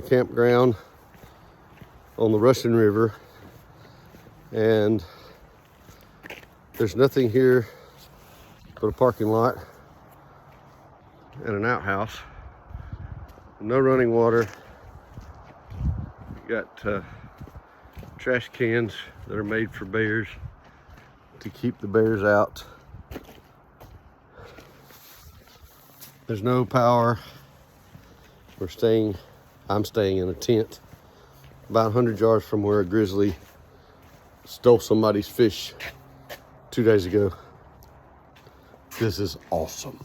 campground on the Russian River, and there's nothing here but a parking lot and an outhouse. No running water. You got trash cans that are made for bears to keep the bears out. There's no power. I'm staying in a tent about 100 yards from where a grizzly stole somebody's fish 2 days ago. This is awesome.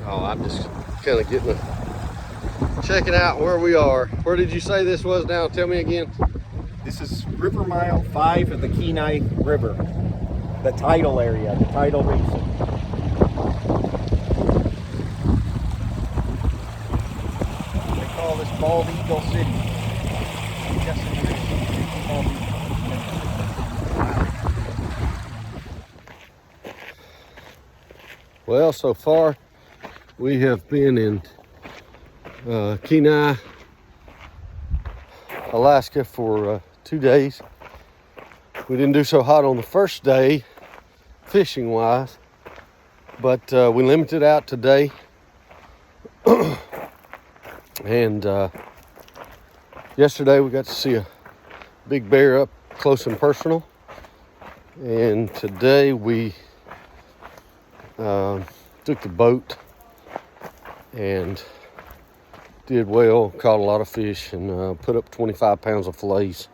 Oh, I'm just kind of checking out where we are. Where did you say this was now? Tell me again. This is River Mile 5 of the Kenai River, the tidal area, the tidal basin. They call this Bald Eagle City. I'm guessing it is Bald Eagle. Well, so far we have been in Kenai, Alaska for 2 days. We didn't do so hot on the first day, fishing wise, but we limited out today. And yesterday we got to see a big bear up close and personal. And today we took the boat and did well, caught a lot of fish, and put up 25 pounds of fillets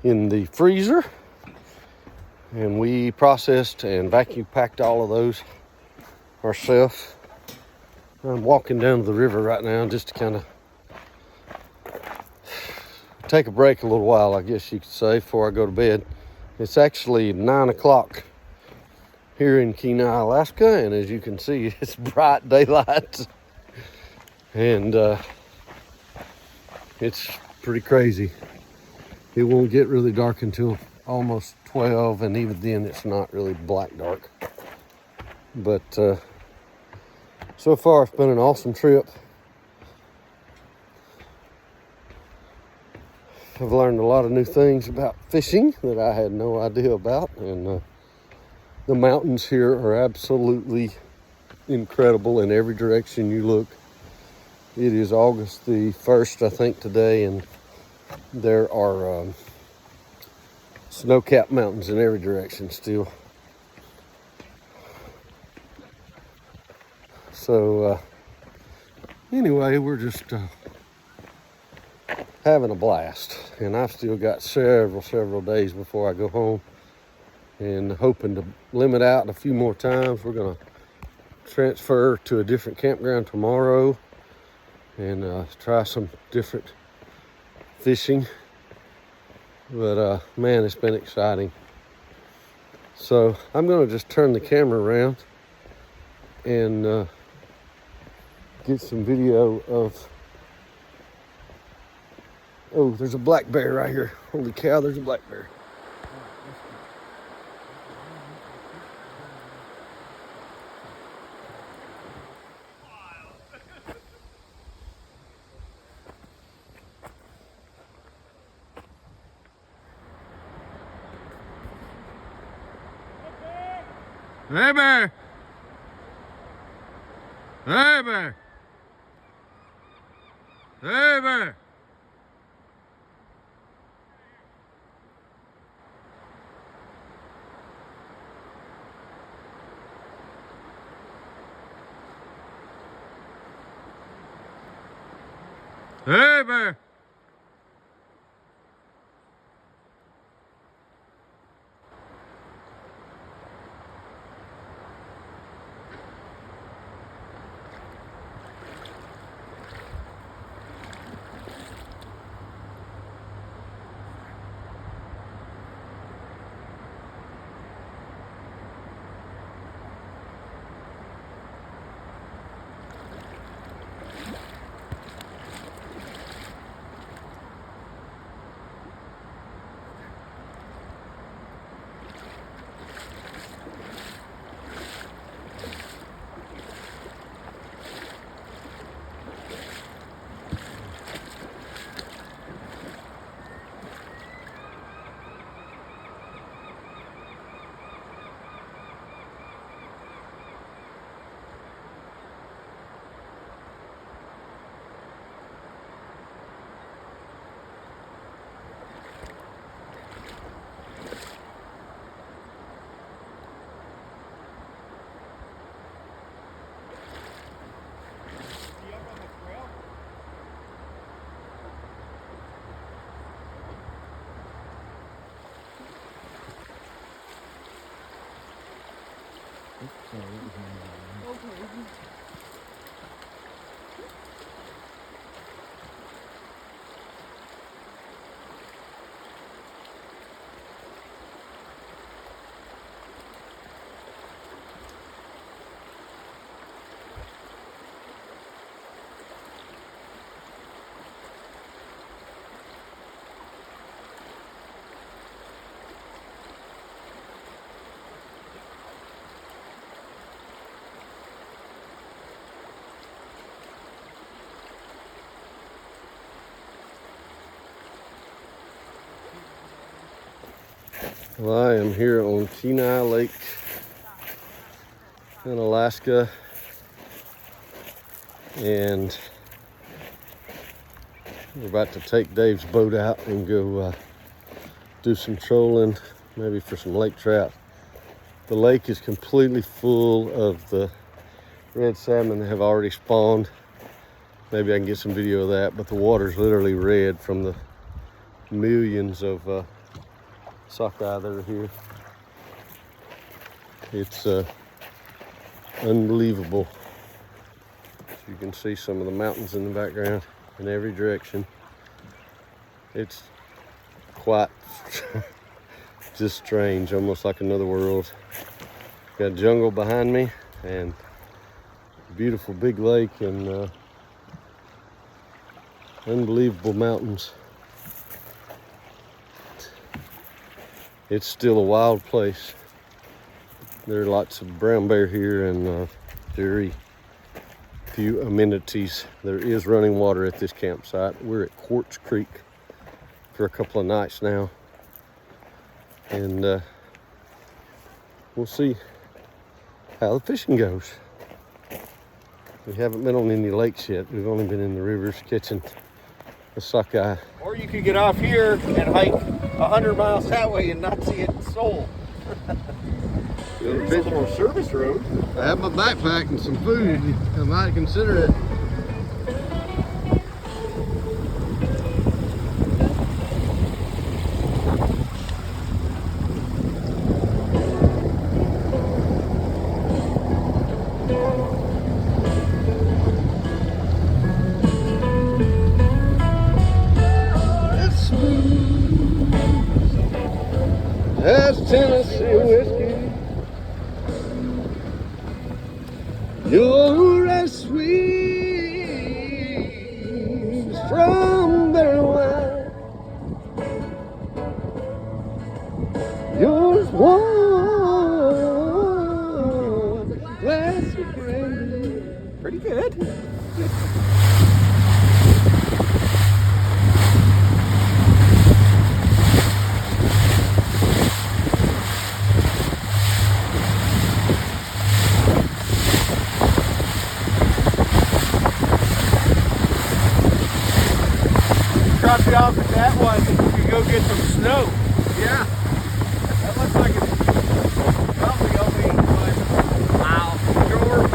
in the freezer. And we processed and vacuum packed all of those ourselves. I'm walking down to the river right now just to kind of take a break a little while, I guess you could say, before I go to bed. It's actually 9 o'clock here in Kenai, Alaska, and as you can see, it's bright daylight. And it's pretty crazy. It won't get really dark until almost 12, and even then it's not really black dark. But so far it's been an awesome trip. I've learned a lot of new things about fishing that I had no idea about, and the mountains here are absolutely incredible in every direction you look. It is August the 1st, I think, today, and there are snow-capped mountains in every direction still. So anyway, we're just having a blast, and I've still got several days before I go home, and hoping to limit out a few more times. We're gonna transfer to a different campground tomorrow and try some different fishing. But man, it's been exciting. So I'm gonna just turn the camera around and get some video of. Oh, there's a black bear right here. Holy cow, there's a black bear. Hey, bear! Hey, bear! Hey, bear! Hey, bear! Well, I am here on Kenai Lake in Alaska, and we're about to take Dave's boat out and go do some trolling, maybe for some lake trout. The lake is completely full of the red salmon that have already spawned. maybe I can get some video of that, but the water's literally red from the millions of sockeye that are here. It's unbelievable. You can see some of the mountains in the background in every direction. It's quite just strange, almost like another world. Got jungle behind me and beautiful big lake and unbelievable mountains. It's still a wild place. There are lots of brown bear here and very few amenities. There is running water at this campsite. We're at Quartz Creek for a couple of nights now, and we'll see how the fishing goes. We haven't been on any lakes yet. We've only been in the rivers catching the sockeye. Or you could get off here and hike 100 miles that way and not see it sold. There's a little service road. I have my backpack and some food. I might consider it. That's Tennessee whiskey. You're as sweet as strawberry wine. You're as warm as a glass of brandy. Pretty good. Drop you off at that one, you go get some snow. Yeah. That looks like it's probably only like a mile short.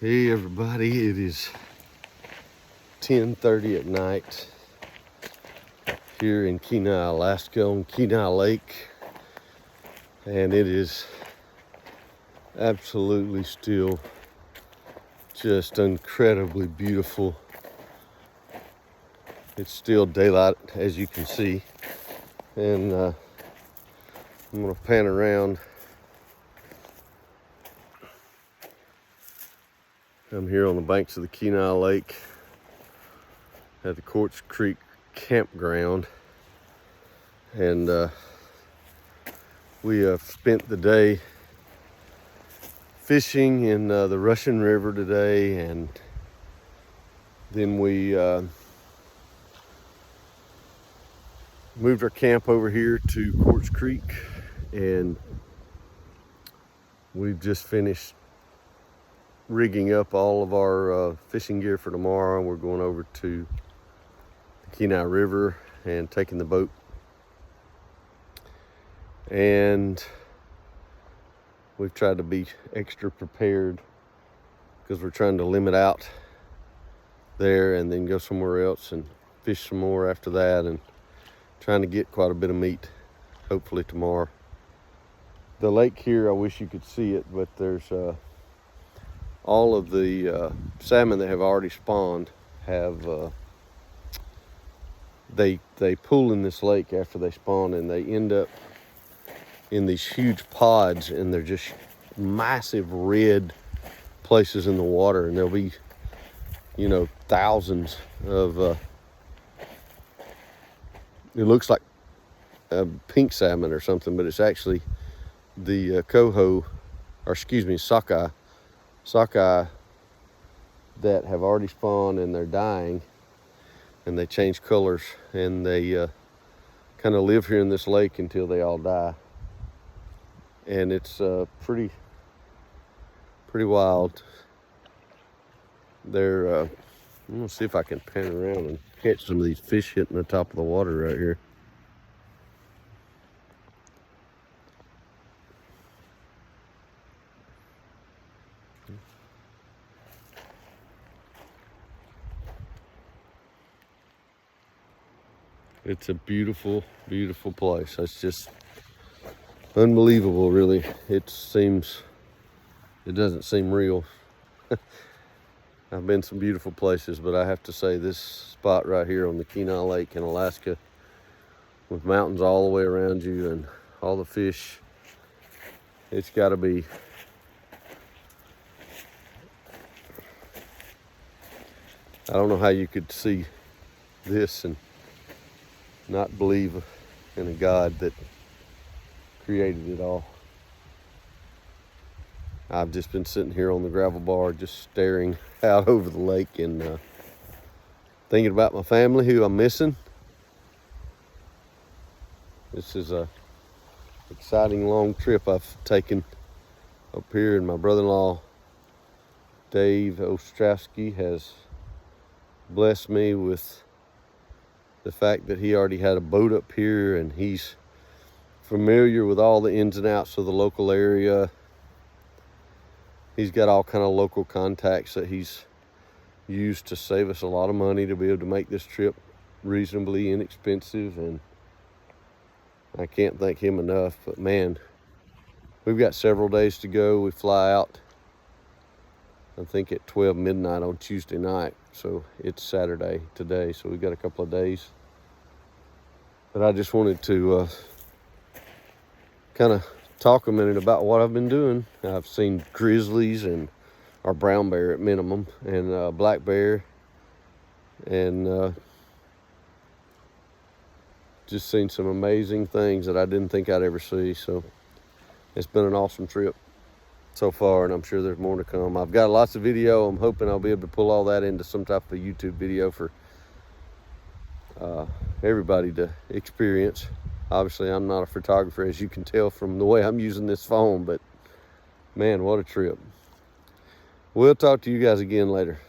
Hey everybody, it is 10:30 at night here in Kenai, Alaska on Kenai Lake, and it is absolutely still just incredibly beautiful. It's still daylight, as you can see, and I'm gonna pan around. I'm here on the banks of the Kenai Lake at the Quartz Creek campground, and we have spent the day fishing in the Russian River today, and then we moved our camp over here to Quartz Creek, and we've just finished rigging up all of our fishing gear for tomorrow. We're going over to the Kenai River and taking the boat, and we've tried to be extra prepared because we're trying to limit out there and then go somewhere else and fish some more after that, and trying to get quite a bit of meat hopefully tomorrow. The lake here, I wish you could see it, but there's all of the salmon that have already spawned have they pool in this lake after they spawn, and they end up in these huge pods, and they're just massive red places in the water, and there'll be, you know, thousands of it looks like a pink salmon or something, but it's actually the coho, or excuse me, sockeye that have already spawned, and they're dying, and they change colors, and they kind of live here in this lake until they all die. And it's pretty wild. They're I'm gonna see if I can pan around and catch some of these fish hitting the top of the water right here. It's a beautiful, beautiful place. It's just unbelievable, really. It doesn't seem real. I've been some beautiful places, but I have to say this spot right here on the Kenai Lake in Alaska, with mountains all the way around you and all the fish, it's got to be I don't know how you could see this and not believe in a God that created it all. I've just been sitting here on the gravel bar just staring out over the lake and thinking about my family who I'm missing. This is a exciting long trip I've taken up here, and my brother-in-law Dave Ostrowski has blessed me with the fact that he already had a boat up here, and he's familiar with all the ins and outs of the local area. He's got all kind of local contacts that he's used to save us a lot of money to be able to make this trip reasonably inexpensive, and I can't thank him enough. But man, we've got several days to go. We fly out, I think, at 12 midnight on Tuesday night. So it's Saturday today, so we've got a couple of days. But I just wanted to kind of talk a minute about what I've been doing. I've seen grizzlies and our brown bear at minimum, and black bear, and just seen some amazing things that I didn't think I'd ever see. So it's been an awesome trip so far, and I'm sure there's more to come. I've got lots of video. I'm hoping I'll be able to pull all that into some type of YouTube video for everybody to experience. Obviously, I'm not a photographer, as you can tell from the way I'm using this phone, but man, what a trip. We'll talk to you guys again later.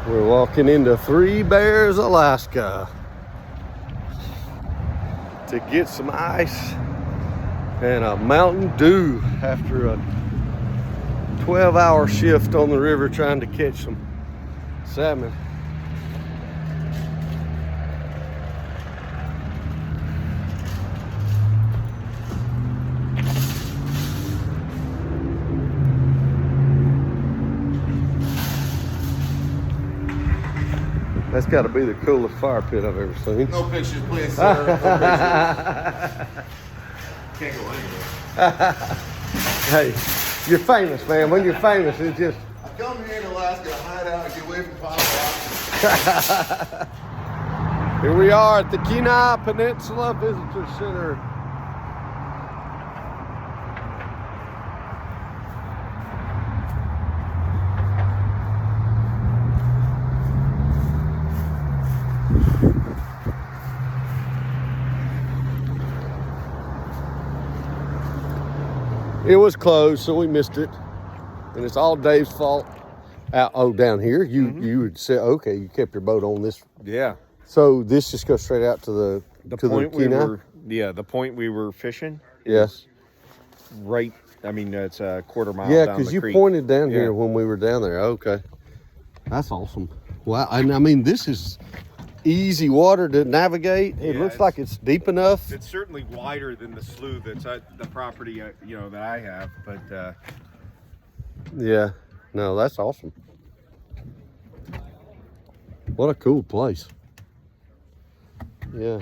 We're walking into Three Bears, Alaska. to get some ice and a Mountain Dew after a 12-hour shift on the river trying to catch some salmon. That's got to be the coolest fire pit I've ever seen. No pictures, please, sir. No pictures. Can't go anywhere. Hey, you're famous, man. When you're famous, it's just... I come here in Alaska to hide out and get away from paparazzi. Here we are at the Kenai Peninsula Visitor Center. It was closed, so we missed it, and it's all Dave's fault. Down here, you would say, okay, you kept your boat on this. Yeah. So this just goes straight out to the point we Kenai? were. Yeah, the point we were fishing. Yes. Right. I mean, it's a quarter mile. Yeah, down because the you creek. pointed down here when we were down there. Okay, that's awesome. Wow, and I mean, this is easy water to navigate. It looks like it's deep enough. It's certainly wider than the slough that's at the property, that I have. But Yeah, no, that's awesome. What a cool place. Yeah.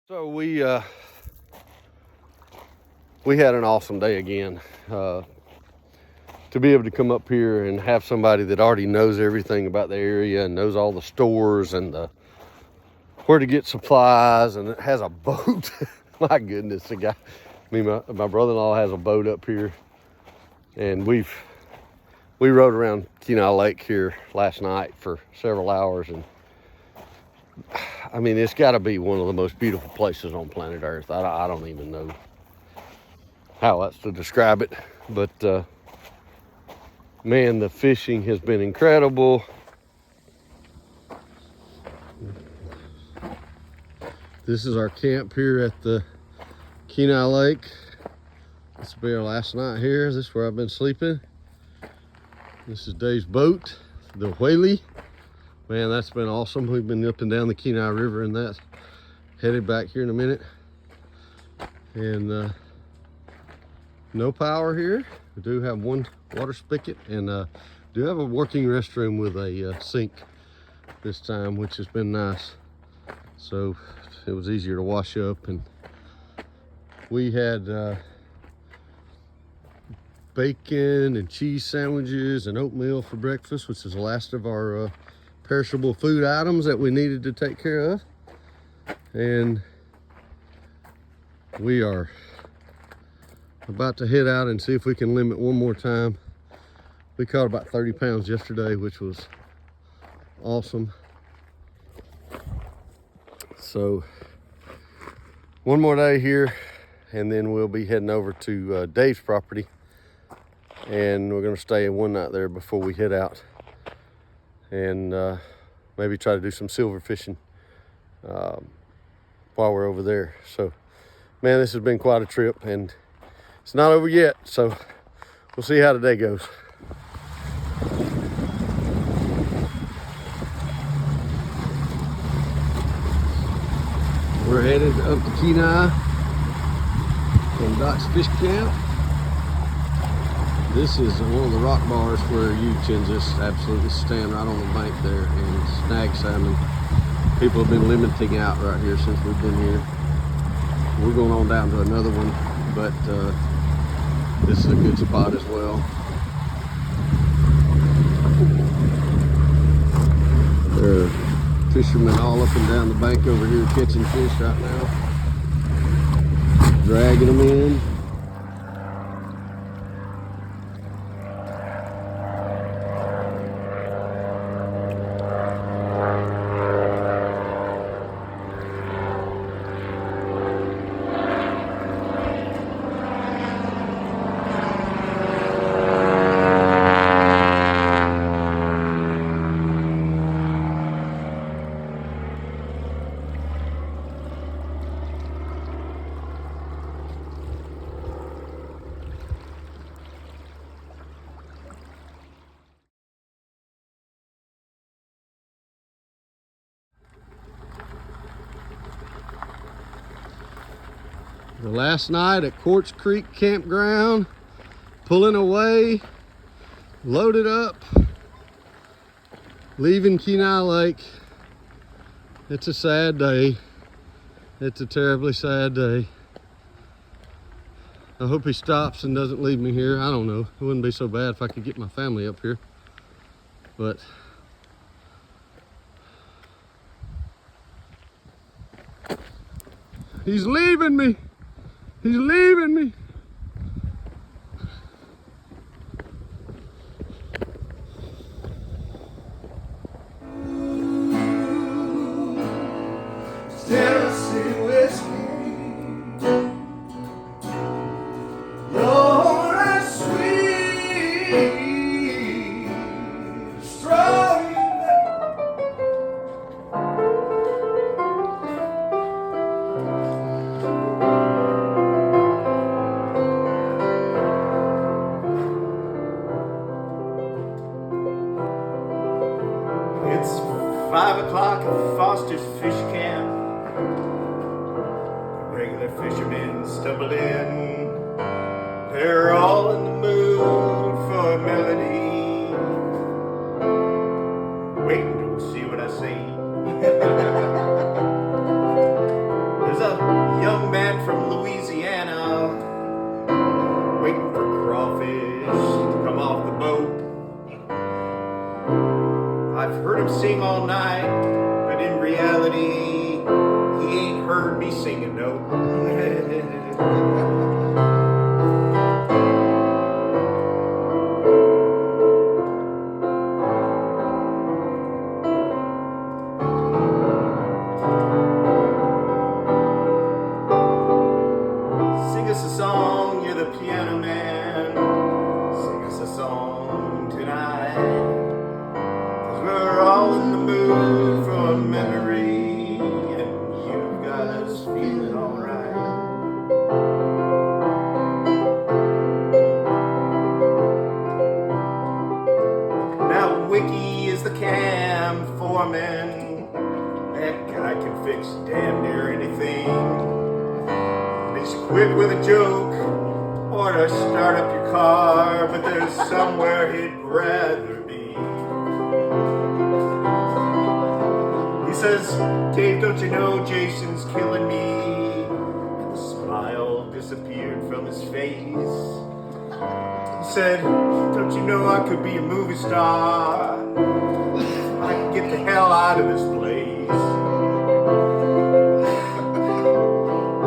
So we had an awesome day again. To be able to come up here and have somebody that already knows everything about the area and knows all the stores and where to get supplies, and it has a boat. My goodness, my brother-in-law has a boat up here, and we rode around Kenai Lake here last night for several hours, and I mean, it's got to be one of the most beautiful places on planet Earth. I don't even know how else to describe it, but man, the fishing has been incredible. This is our camp here at the Kenai Lake. This will be our last night here. This is where I've been sleeping. This is Dave's boat, the whaly. Man, that's been awesome. We've been up and down the Kenai River and that. Headed back here in a minute. And no power here. We do have one water spigot and do have a working restroom with a sink this time, which has been nice. So it was easier to wash up, and we had bacon and cheese sandwiches and oatmeal for breakfast, which is the last of our perishable food items that we needed to take care of. And we are about to head out and see if we can limit one more time. We caught about 30 pounds yesterday, which was awesome. So one more day here, and then we'll be heading over to Dave's property, and we're going to stay one night there before we head out, and maybe try to do some silver fishing while we're over there. So man, this has been quite a trip, and it's not over yet, so we'll see how today goes. We're headed up to Kenai from Doc's Fish Camp. This is one of the rock bars where you can just absolutely stand right on the bank there and snag salmon. People have been limiting out right here since we've been here. We're going on down to another one, but this is a good spot as well. There are fishermen all up and down the bank over here catching fish right now, dragging them in. The last night at Quartz Creek Campground, pulling away, loaded up, leaving Kenai Lake. It's a sad day. It's a terribly sad day. I hope he stops and doesn't leave me here. I don't know. It wouldn't be so bad if I could get my family up here. But he's leaving me. He's leaving me. Tennessee whiskey, Lord, that's sweet, strong. It's 5 o'clock at Foster's Fish Camp. Regular fishermen stumbled in. They're all in the mood for a melody. Wait until we see what I see. There's a young man from Louisiana waiting for crawfish to come off the boat. I've heard him sing all night, but in reality, he ain't heard me sing a note. Sing us a song, you're the piano man. Sing us a song tonight. 'Cause we're all in the mood for a memory, and you've got us feeling alright. Now Wiki is the cam foreman. That guy can fix damn near anything. He's quick with a joke or to start up your car, but there's somewhere he'd rather be. He says, Dave, don't you know Jason's killing me? And the smile disappeared from his face. He said, don't you know I could be a movie star? I can get the hell out of this place.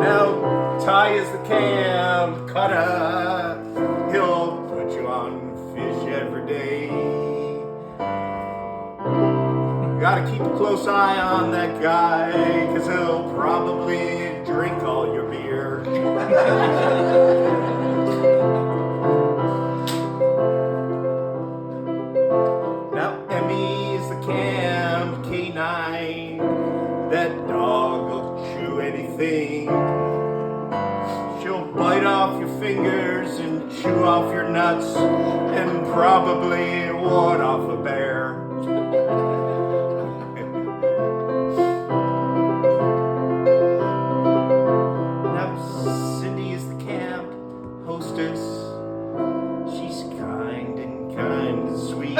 Now Ty is the cam cutter. He'll put you on fish every day. Gotta keep a close eye on that guy, 'cause he'll probably drink all your beer. Now Emmy is the cam canine. That dog will chew anything. She'll bite off your fingers and chew off your nuts and probably ward off a bear. Now Cindy is the camp hostess. She's kind and sweet.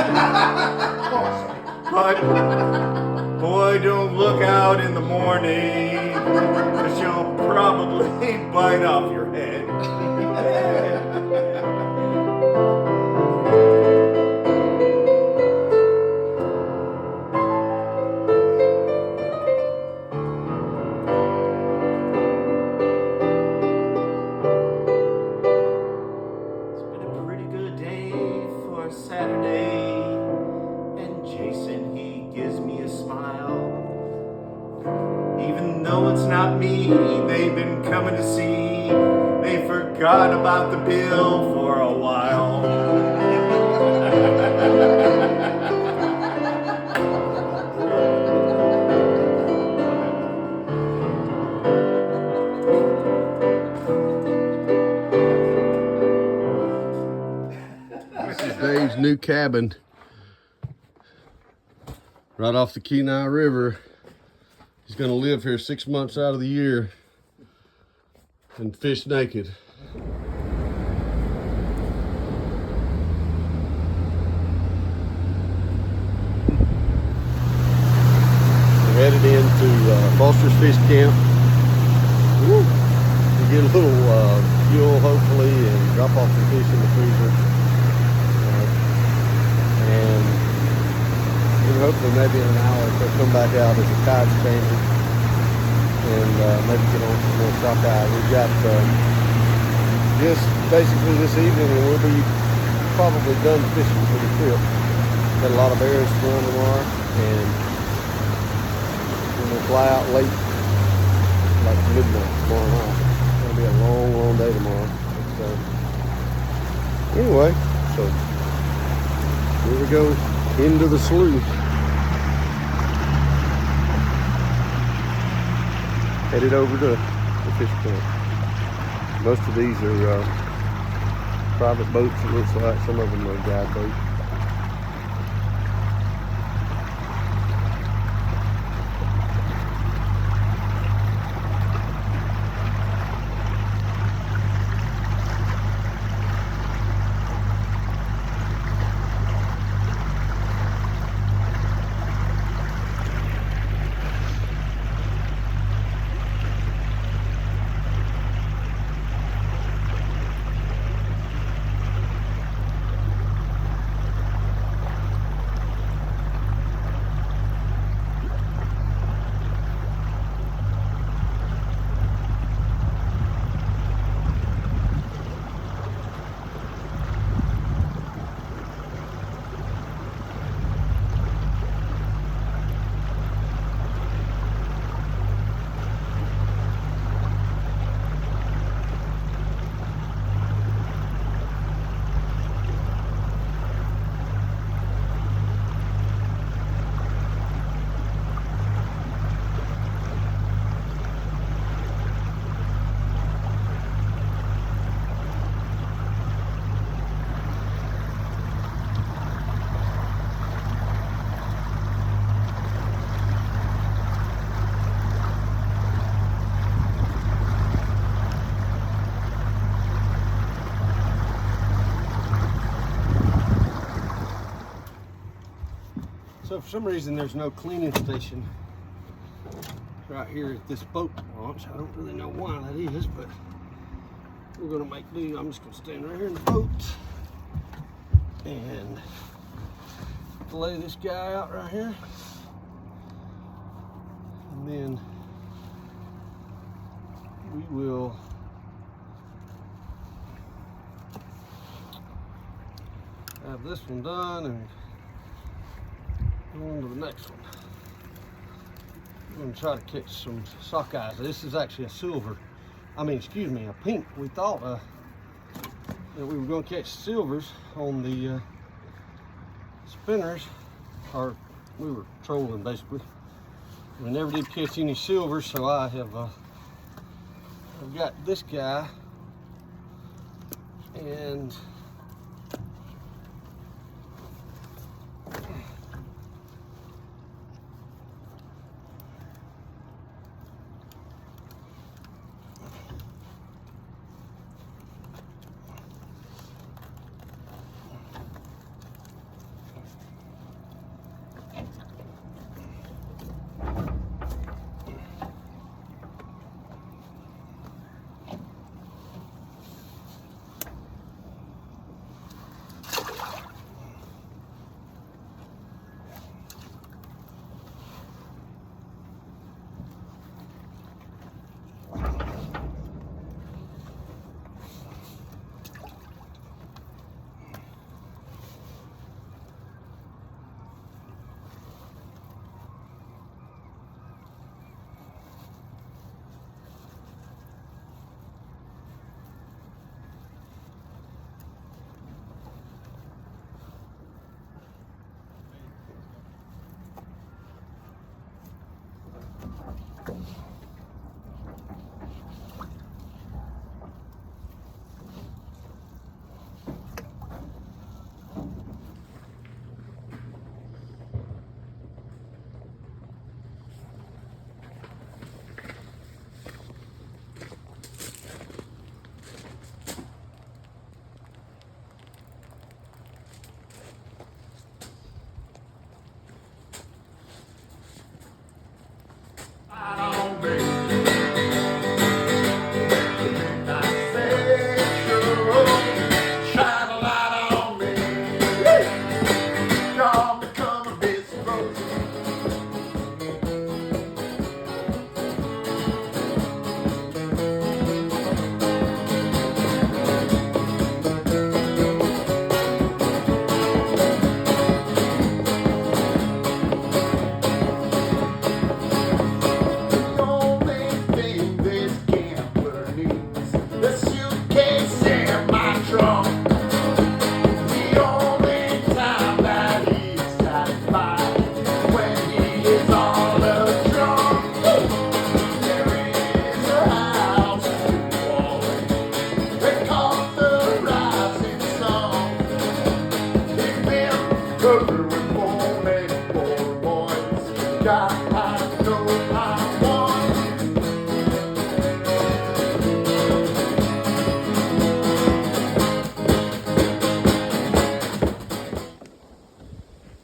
But boy, don't look out in the morning, 'cause she'll probably bite off your head. a Saturday, and Jason, he gives me a smile. Even though it's not me they've been coming to see, they forgot about the bill for a while. This is Dave's new cabin right off the Kenai River. He's gonna live here 6 months out of the year and fish naked. We're headed into Foster's Fish Camp. Woo. We get a little fuel hopefully and drop off the fish in the freezer. And hopefully maybe in an hour they'll come back out as the tide's changing and maybe get on some more sockeye. We've got just basically this evening and we'll be probably done fishing for the trip. Got a lot of errands to run tomorrow and we'll fly out late, like midnight tomorrow night. It's gonna be a long, long day tomorrow. So anyway, so here we go into the slough. Headed over to the fish camp. Most of these are private boats, it looks like. Some of them are guide boats. So for some reason there's no cleaning station right here at this boat launch. I don't really know why that is, but we're gonna make do. I'm just gonna stand right here in the boat and lay this guy out right here. And then we will have this one done and go on to the next one. I'm going to try to catch some sockeyes. This is actually a silver. I mean, excuse me, a pink. We thought that we were going to catch silvers on the spinners, or we were trolling basically. We never did catch any silvers, so I have I've got this guy and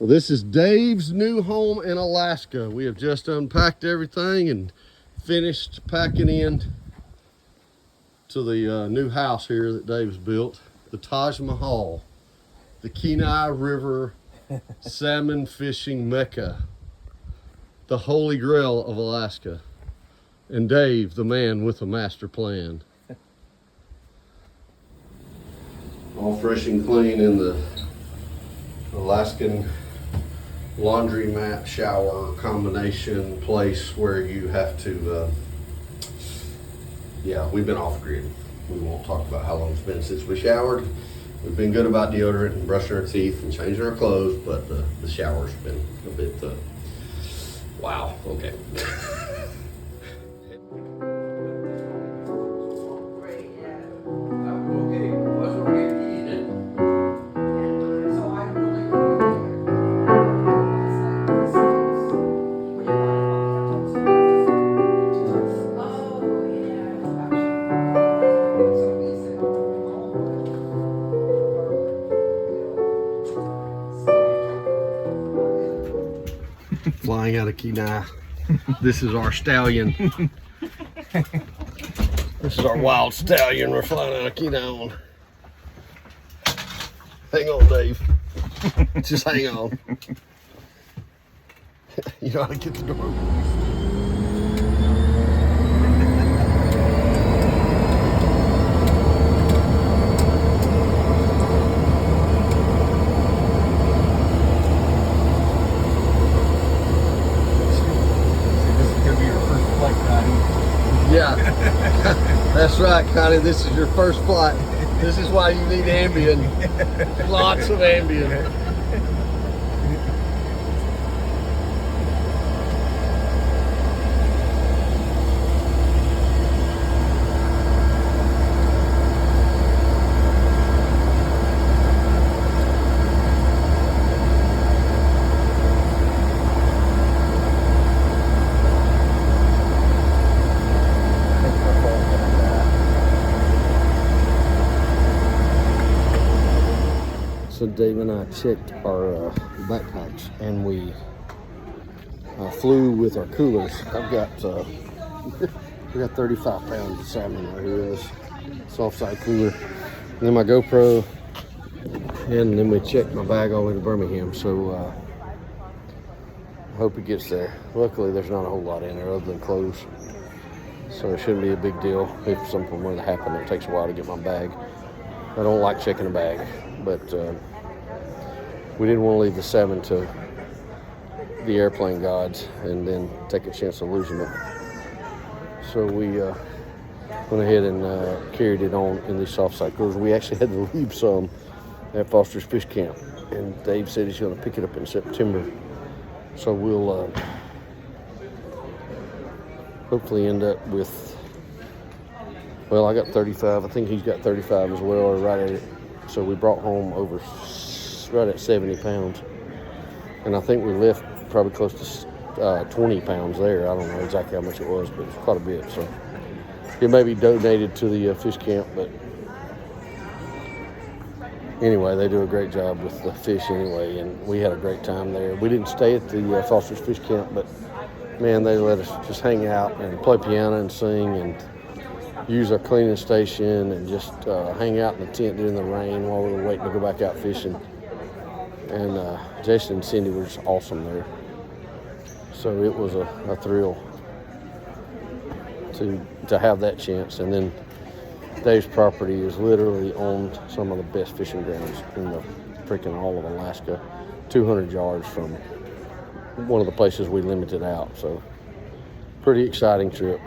Well, this is Dave's new home in Alaska. We have just unpacked everything and finished packing in to the new house here that Dave's built. The Taj Mahal, the Kenai River salmon fishing mecca, the holy grail of Alaska, and Dave, the man with a master plan. All fresh and clean in the Alaskan laundromat shower combination place where you have to, yeah, we've been off grid. We won't talk about how long it's been since we showered. We've been good about deodorant and brushing our teeth and changing our clothes, but the shower's been a bit, wow, okay. Flying out of Kenai. This is our stallion. This is our wild stallion we're flying out of Kenai on. Hang on, Dave. Just hang on. You know how to get the door open. Yeah, that's right, Connie. This is your first flight. This is why you need Ambien. Lots of Ambien. So Dave and I checked our backpacks, and we flew with our coolers. I've got we got 35 pounds of salmon right here in this soft side cooler, and then my GoPro, and then we checked my bag all the way to Birmingham. So I hope it gets there. Luckily, there's not a whole lot in there other than clothes, so it shouldn't be a big deal. If something were to happen, it takes a while to get my bag. I don't like checking a bag, but we didn't want to leave the salmon to the airplane gods and then take a chance of losing it. So we went ahead and carried it on in these soft side coolers. We actually had to leave some at Foster's Fish Camp, and Dave said he's going to pick it up in September. So we'll hopefully end up with, well, I got 35. I think he's got 35 as well, or right at it. So we brought home over right at 70 pounds. And I think we left probably close to 20 pounds there. I don't know exactly how much it was, but it's quite a bit. So it may be donated to the fish camp, but anyway, they do a great job with the fish anyway, and we had a great time there. We didn't stay at the Foster's Fish Camp, but man, they let us just hang out and play piano and sing and use our cleaning station and just hang out in the tent during the rain while we were waiting to go back out fishing. And Jason and Cindy were just awesome there. So it was a thrill to have that chance. And then Dave's property is literally on some of the best fishing grounds in the freaking all of Alaska, 200 yards from one of the places we limited out. So pretty exciting trip.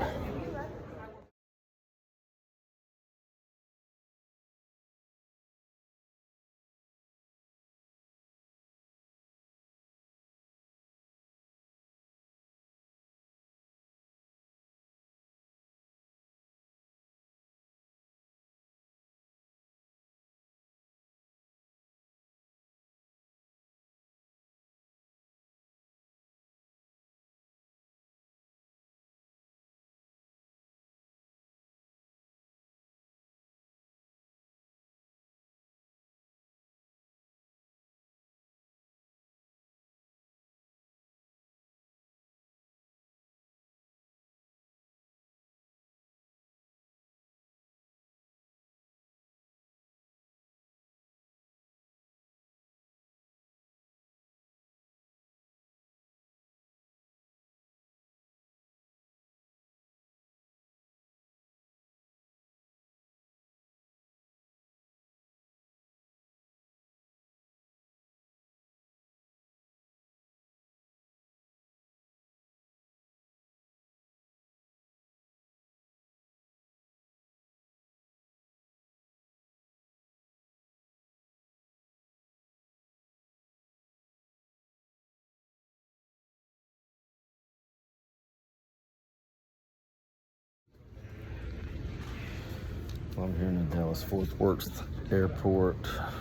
I'm here in the Dallas-Fort Worth airport.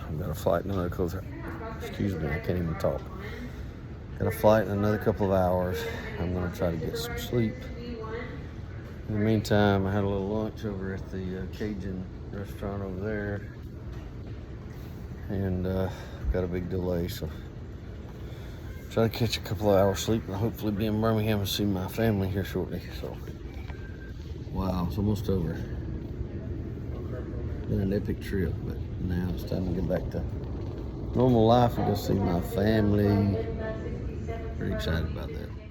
I've got a flight in another excuse me, I can't even talk. Got a flight in another couple of hours. I'm gonna try to get some sleep. In the meantime, I had a little lunch over at the Cajun restaurant over there. And got a big delay, so try to catch a couple of hours sleep and hopefully be in Birmingham and see my family here shortly. So, wow, it's almost over. Been an epic trip, but now it's time to get back to normal life and go see my family. Pretty excited about that.